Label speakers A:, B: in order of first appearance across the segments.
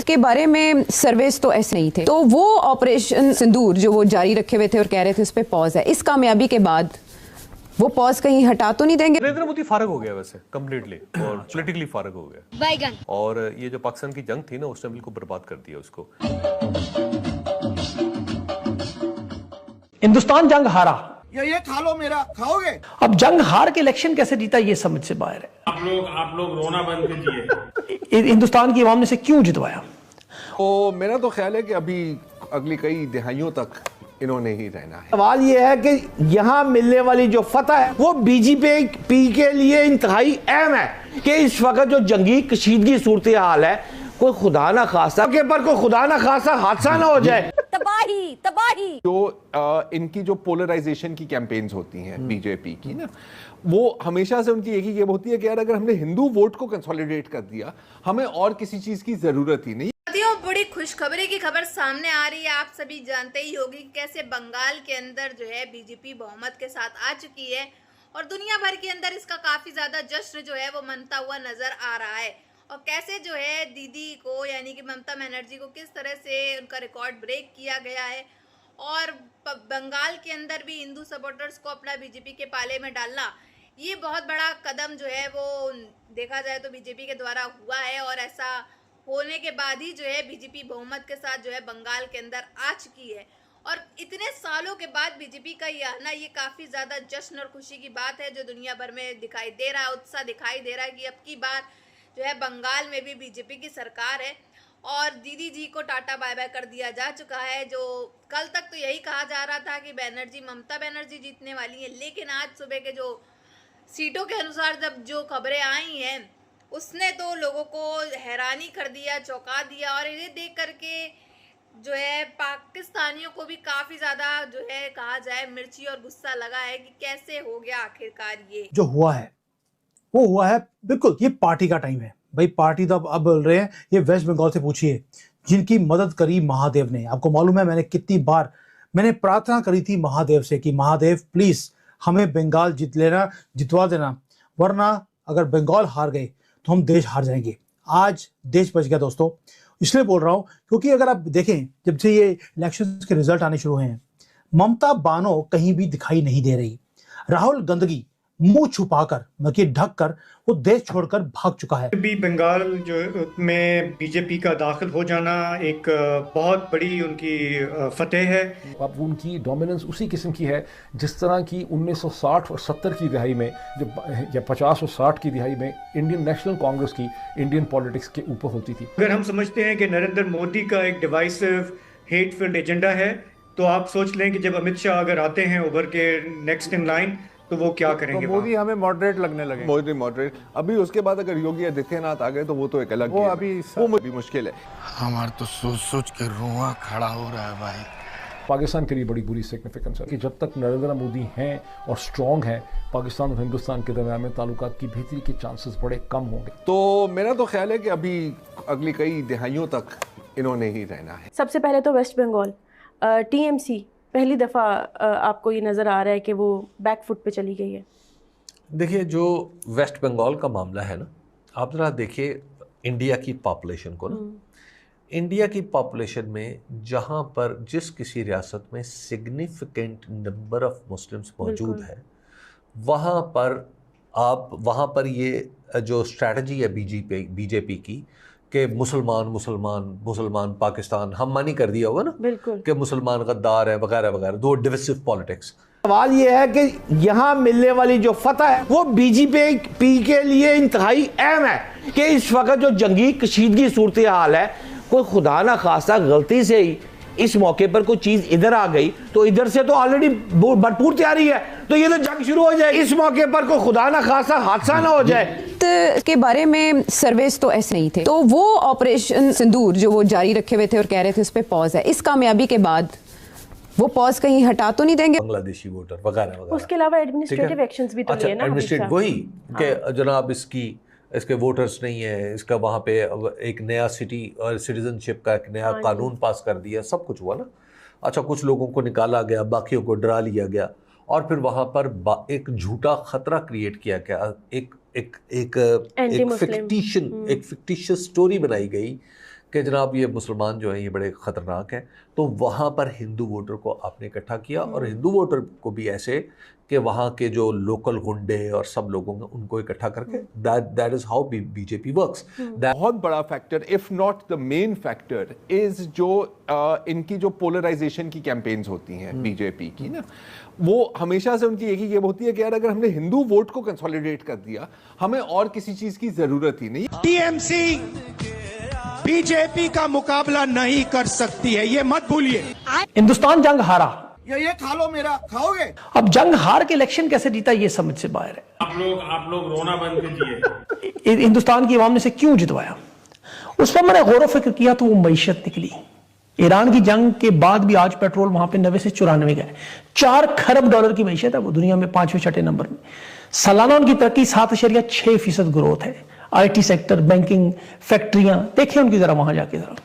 A: के बारे में सर्वेस तो ऐसे नहीं थे, तो वो ऑपरेशन सिंदूर जो वो जारी रखे हुए थे और कह रहे थे उस पर पॉज है, इस कामयाबी के बाद वो पॉज कहीं हटा तो नहीं देंगे?
B: नरेंद्र मोदी फारग हो गया वैसे कम्प्लीटली और पॉलिटिकली फारग हो गया
C: बैगन।
B: और ये जो पाकिस्तान की जंग थी ना उसने बिल्कुल बर्बाद कर दिया उसको।
D: हिंदुस्तान जंग हारा,
E: ये खा लो, मेरा खाओगे?
D: अब जंग हार के इलेक्शन कैसे जीता ये समझ से बाहर है।
F: आप लोग रोना बंद कीजिए।
D: हिंदुस्तान की आवाम ने से क्यों जितवाया?
E: तो मेरा तो ख्याल है कि अभी अगली कई दिहाइयों तक इन्होंने ही रहना है।
D: सवाल ये है कि यहाँ मिलने वाली जो फतह है वो बीजेपी के लिए इंतहाई अहम है कि इस वक्त जो जंगी कशीदगी सूरत हाल है, कोई खुदा ना खासा के पर कोई खुदा ना खासा हादसा ना हो जाए।
C: तबाही तबाही।
E: जो इनकी जो पोलराइजेशन की कैंपेन्स होती हैं बीजेपी की ना, वो हमेशा से उनकी एक ही गेम होती है कि यार अगर हमने हिंदू वोट को कंसोलिडेट कर दिया, हमें और किसी चीज की जरूरत ही नहीं।
G: बड़ी खुशखबरी की खबर सामने आ रही है। आप सभी जानते ही होगी कैसे बंगाल के अंदर जो है बीजेपी बहुमत के साथ आ चुकी है और दुनिया भर के अंदर इसका काफी ज्यादा जश्न जो है वो मनता हुआ नजर आ रहा है। और कैसे जो है दीदी को यानी कि ममता बनर्जी को किस तरह से उनका रिकॉर्ड ब्रेक किया गया है और बंगाल के अंदर भी हिंदू सपोर्टर्स को अपना बीजेपी के पाले में डालना, ये बहुत बड़ा कदम जो है वो देखा जाए तो बीजेपी के द्वारा हुआ है। और ऐसा होने के बाद ही जो है बीजेपी बहुमत के साथ जो है बंगाल के अंदर आ चुकी है। और इतने सालों के बाद बीजेपी का ये आना, ये काफी ज्यादा जश्न और खुशी की बात है जो दुनिया भर में दिखाई दे रहा है, उत्साह दिखाई दे रहा है कि अब की बार जो है बंगाल में भी बीजेपी की सरकार है। और दीदी जी को टाटा बाय बाय कर दिया जा चुका है। जो कल तक तो यही कहा जा रहा था कि ममता बनर्जी जीतने वाली है, लेकिन आज सुबह के जो सीटों के अनुसार जब जो खबरें आई हैं उसने तो लोगों को हैरानी कर दिया, चौंका दिया। और इन्हें देख करके जो है पाकिस्तानियों को भी काफी ज्यादा जो है कहा जाए मिर्ची और गुस्सा लगा है कि कैसे हो गया आखिरकार ये
H: जो हुआ है वो हुआ है। बिल्कुल ये पार्टी का टाइम है भाई, पार्टी तो अब बोल रहे हैं। ये वेस्ट बंगाल से पूछिए जिनकी मदद करी महादेव ने। आपको मालूम है मैंने कितनी बार मैंने प्रार्थना करी थी महादेव से कि महादेव प्लीज हमें बंगाल जितवा देना, वरना अगर बंगाल हार गए तो हम देश हार जाएंगे। आज देश बच गया दोस्तों। इसलिए बोल रहा हूं क्योंकि अगर आप देखें जब से ये इलेक्शंस के रिजल्ट आने शुरू हुए हैं, ममता बानो कहीं भी दिखाई नहीं दे रही। राहुल गंदगी मुंह छुपाकर मतलब ढक कर वो देश छोड़कर भाग चुका है।
I: भी बंगाल जो में बीजेपी का दाखिल हो जाना एक बहुत बड़ी उनकी फतेह है।
J: अब उनकी डोमिनेंस उसी किस्म की है जिस तरह की 1960 और 70 की दिहाई में या 50 और 60 की दिहाई में इंडियन नेशनल कांग्रेस की इंडियन पॉलिटिक्स के ऊपर होती थी।
I: अगर हम समझते हैं कि नरेंद्र मोदी का एक डिवाइसिव हेट फिल्ड एजेंडा है, तो आप सोच लें कि जब अमित शाह अगर आते हैं उभर के नेक्स्ट इन लाइन तो वो क्या करेंगे।
E: तो मोदी हमें मॉडरेट लगने लगे। मोदी मॉडरेट। अभी उसके बाद अगर योगी आदित्यनाथ आ गए तो वो तो एक अलग, वो अभी मुश्किल है।
K: हमारा तो सोच सोच के रुआ खड़ा हो रहा है भाई।
J: पाकिस्तान के लिए बड़ी बुरी सिग्निफिकेंस है कि जब तक नरेंद्र मोदी हैं और स्ट्रॉन्ग हैं, पाकिस्तान और हिंदुस्तान के दरमियान में ताल्लुकात की बेहतरी के चांसेस बड़े कम होंगे।
E: तो मेरा तो ख्याल है कि अभी अगली कई दिहाइयों तक इन्होंने ही रहना है।
L: सबसे पहले तो वेस्ट बंगाल टीएमसी पहली दफ़ा आपको ये नज़र आ रहा है कि वो बैकफुट पे चली गई है।
B: देखिए जो वेस्ट बंगाल का मामला है ना, आप ज़रा देखिए इंडिया की पॉपुलेशन को ना, इंडिया की पॉपुलेशन में जहाँ पर जिस किसी रियासत में सिग्निफिकेंट नंबर ऑफ मुस्लिम्स मौजूद है, वहाँ पर ये जो स्ट्रैटेजी है बीजेपी की कि मुसलमान पाकिस्तान हम मानी कर दिया होगा ना, बिल्कुल कि मुसलमान गद्दार है वगैरह वगैरह, दो डिविसिव पॉलिटिक्स।
D: सवाल ये है कि यहाँ मिलने वाली जो फतह है वो बीजेपी के लिए इंतहाई अहम है कि इस वक्त जो जंगी कशीदगी सूरत हाल है, कोई खुदा ना खासा गलती से ही इस मौके पर कोई चीज इधर आ गई तो इधर से तो ऑलरेडी भरपूर तैयारी है, तो ये तो जंग शुरू हो जाए। इस मौके पर कोई खुदा ना खासा हादसा ना हो जाए।
A: के बारे में सर्वेस तो ऐसे नहीं थे, तो वो ऑपरेशन सिंदूर जो वो जारी रखे हुए थे और कह रहे थे उस पर पॉज है, इस कामयाबी के बाद वो पॉज कहीं हटा तो नहीं देंगे
B: बांग्लादेशी वोटर वगैरह वगैरह।
L: उसके अलावा एडमिनिस्ट्रेटिव एक्शंस भी तो लिए ना,
B: एडमिनिस्ट्रेटिव वही कि जनाब इसके वोटर्स नहीं है, इसका वहाँ पे एक नया सिटी और सिटीजनशिप का एक नया कानून पास कर दिया, सब कुछ हुआ ना। अच्छा, कुछ लोगों को निकाला गया, बाकियों को डरा लिया गया और फिर वहाँ पर एक झूठा खतरा क्रिएट किया गया, एक फिक्टिशियस स्टोरी बनाई गई कि जनाब ये मुसलमान जो हैं ये बड़े ख़तरनाक हैं, तो वहाँ पर हिंदू वोटर को आपने इकट्ठा किया और हिंदू वोटर को भी ऐसे कि वहाँ के जो लोकल गुंडे और सब लोगों को उनको इकट्ठा करके that is how BJP works.
E: बहुत बड़ा factor, if not the main factor, is जो इनकी जो पोलराइजेशन की कैंपेन्स होती हैं बीजेपी की ना, वो हमेशा से उनकी एक ही गेम होती है कि यार अगर हमने हिंदू वोट को कंसोलिडेट कर दिया, हमें और किसी चीज की जरूरत ही नहीं।
C: टीएमसी बीजेपी का मुकाबला नहीं कर सकती है, ये मत भूलिए।
M: हिंदुस्तान जंग हारा,
C: ये खा लो, मेरा खाओगे?
M: अब जंग हार के इलेक्शन कैसे जीता ये समझ से बाहर है।
F: आप लोग रोना बंद कीजिए।
M: हिंदुस्तान की आवाम ने से क्यों जितवाया, उस पर मैंने गौर फिक्र किया तो वो मईशत निकली। ईरान की जंग के बाद भी आज पेट्रोल वहां पे 90 से 94 गए। 4 खरब डॉलर की मईशत है वो, दुनिया में 5वें-6वें नंबर में। सालाना उनकी तरक्की 7.6% ग्रोथ है। IT सेक्टर, बैंकिंग, फैक्ट्रियां देखें उनकी जरा वहां जाके जरा,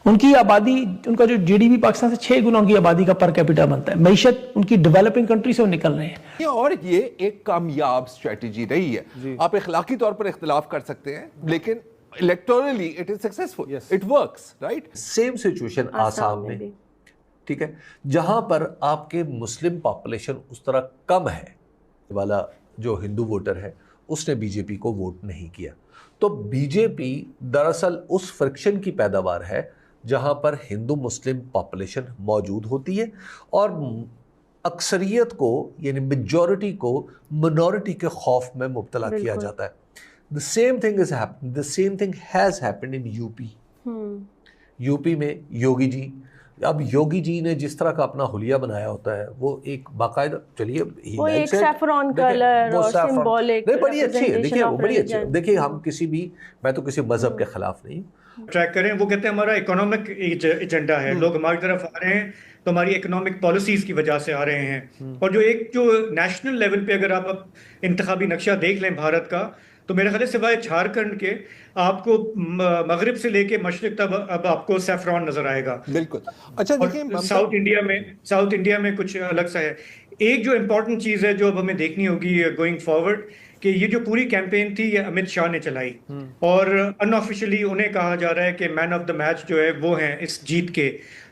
M: उनकी आबादी, उनका जो GDP पाकिस्तान से 6 गुना उनकी आबादी का पर कैपिटा बनता है। मईशत उनकी डेवलपिंग कंट्री से वो निकल रहे हैं।
E: और ये एक कामयाब स्ट्रेटेजी रही है। आप इखलाकी तौर पर इख्तिलाफ कर सकते हैं, लेकिन electorally it is successful, it works, right.
B: Same situation Assam में, ठीक है, जहां पर आपके मुस्लिम पॉपुलेशन उस तरह कम है वाला जो हिंदू वोटर है उसने बीजेपी को वोट नहीं किया। तो बीजेपी दरअसल उस फ्रिक्शन की पैदावार है जहां पर हिंदू मुस्लिम पॉपुलेशन मौजूद होती है और अक्सरियत को यानी मेजॉरिटी को मिनॉरिटी के खौफ में मुब्तला किया जाता है। The same thing is happening. The same thing has happened in UP. UP में योगी जी, अब योगी जी ने जिस तरह का अपना हुलिया बनाया होता है वो एक बाकायदा, चलिए
L: वो एक सैफरॉन कलर और सिंबॉलिक,
B: बड़ी अच्छी है, देखिए वो बड़ी अच्छी है। देखिए हम किसी भी, मैं तो किसी मजहब के खिलाफ नहीं
I: ट्रैक करें, वो कहते हैं हमारा इकोनॉमिक एजेंडा है, लोग हमारी तरफ आ रहे हैं तो हमारी इकोनॉमिक पॉलिसीज की वजह से आ रहे हैं। और जो नेशनल लेवल पे अगर आप इंतखाबी नक्शा देख लें भारत का, तो मेरे ख्याल सिवाय झारखंड के आपको मगरिब से लेके मशरिक तक अब आपको सैफरॉन नजर आएगा।
E: बिल्कुल। अच्छा देखिए,
I: साउथ इंडिया में कुछ अलग सा है। एक जो इम्पोर्टेंट चीज है जो अब हमें देखनी होगी गोइंग फॉरवर्ड, कि ये जो पूरी कैंपेन थी ये अमित शाह ने चलाई और अनऑफिशियली उन्हें कहा जा रहा है कि मैन ऑफ द मैच जो है वो हैं इस जीत के,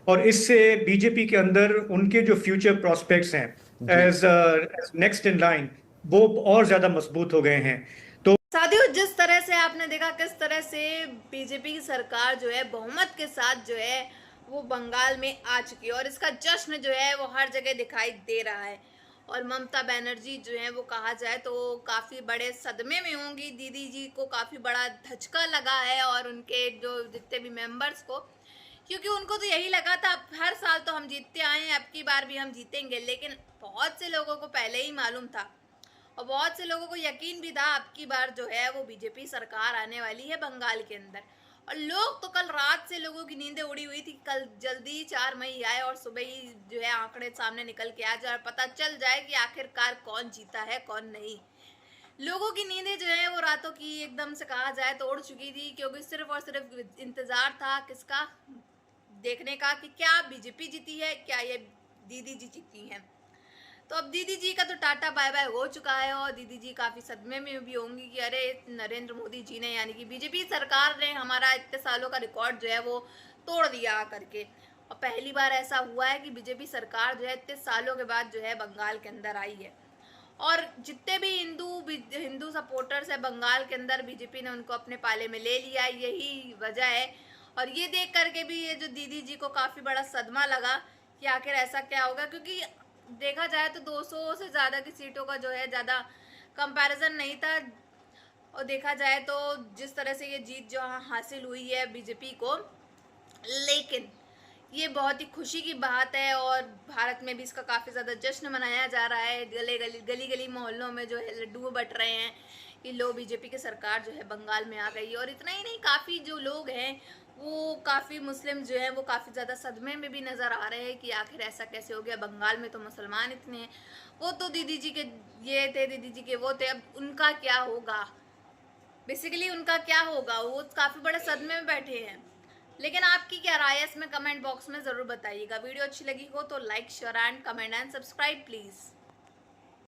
I: और इससे बीजेपी के अंदर उनके जो फ्यूचर प्रोस्पेक्ट्स हैं एज नेक्स्ट इन लाइन वो और ज्यादा मजबूत हो गए हैं। तो
G: साथियों, जिस तरह से आपने देखा किस तरह से बीजेपी की सरकार जो है बहुमत के साथ जो है वो बंगाल में आ चुकी है और इसका जश्न जो है वो हर जगह दिखाई दे रहा है। और ममता बनर्जी जो है वो कहा जाए तो काफ़ी बड़े सदमे में होंगी, दीदी जी को काफ़ी बड़ा धचका लगा है और उनके जो जितने भी मेंबर्स को, क्योंकि उनको तो यही लगा था हर साल तो हम जीतते आए हैं, अब की बार भी हम जीतेंगे। लेकिन बहुत से लोगों को पहले ही मालूम था और बहुत से लोगों को यकीन भी था अब की बार जो है वो बीजेपी सरकार आने वाली है बंगाल के अंदर। और लोग तो कल रात से लोगों की नींदें उड़ी हुई थी, कल जल्दी 4 मई आए और सुबह ही जो है आंकड़े सामने निकल के आ जाए और पता चल जाए कि आखिरकार कौन जीता है कौन नहीं। लोगों की नींदें जो है वो रातों की एकदम से कहा जाए तो उड़ चुकी थी, क्योंकि सिर्फ और सिर्फ इंतजार था किसका, देखने का कि क्या बीजेपी जीती है, क्या ये दीदी जी जीती हैं। तो अब दीदी जी का तो टाटा बाय बाय हो चुका है और दीदी जी काफ़ी सदमे में भी होंगी कि अरे नरेंद्र मोदी जी ने, यानी कि बीजेपी सरकार ने हमारा इतने सालों का रिकॉर्ड जो है वो तोड़ दिया करके। और पहली बार ऐसा हुआ है कि बीजेपी सरकार जो है इतने सालों के बाद जो है बंगाल के अंदर आई है। और जितने भी हिंदू सपोर्टर्स है बंगाल के अंदर, बीजेपी ने उनको अपने पाले में ले लिया, यही वजह है। और ये देख करके भी ये जो दीदी जी को काफ़ी बड़ा सदमा लगा कि आखिर ऐसा क्या होगा, क्योंकि देखा जाए तो 200 से ज़्यादा की सीटों का जो है ज़्यादा कंपैरिजन नहीं था। और देखा जाए तो जिस तरह से ये जीत जो हासिल हुई है बीजेपी को, लेकिन ये बहुत ही खुशी की बात है और भारत में भी इसका काफ़ी ज़्यादा जश्न मनाया जा रहा है। गली गली मोहल्लों में जो है लड्डू बट रहे हैं कि लो बीजेपी की सरकार जो है बंगाल में आ गई। और इतना ही नहीं, काफ़ी जो लोग हैं वो काफ़ी मुस्लिम जो हैं वो काफ़ी ज़्यादा सदमे में भी नज़र आ रहे हैं कि आखिर ऐसा कैसे हो गया, बंगाल में तो मुसलमान इतने हैं, वो तो दीदी जी के ये थे, दीदी जी के वो थे, अब उनका क्या होगा, बेसिकली उनका क्या होगा, वो काफ़ी बड़े सदमे में बैठे हैं। लेकिन आपकी क्या राय है इसमें कमेंट बॉक्स में ज़रूर बताइएगा। वीडियो अच्छी लगी हो तो like share and comment and subscribe please.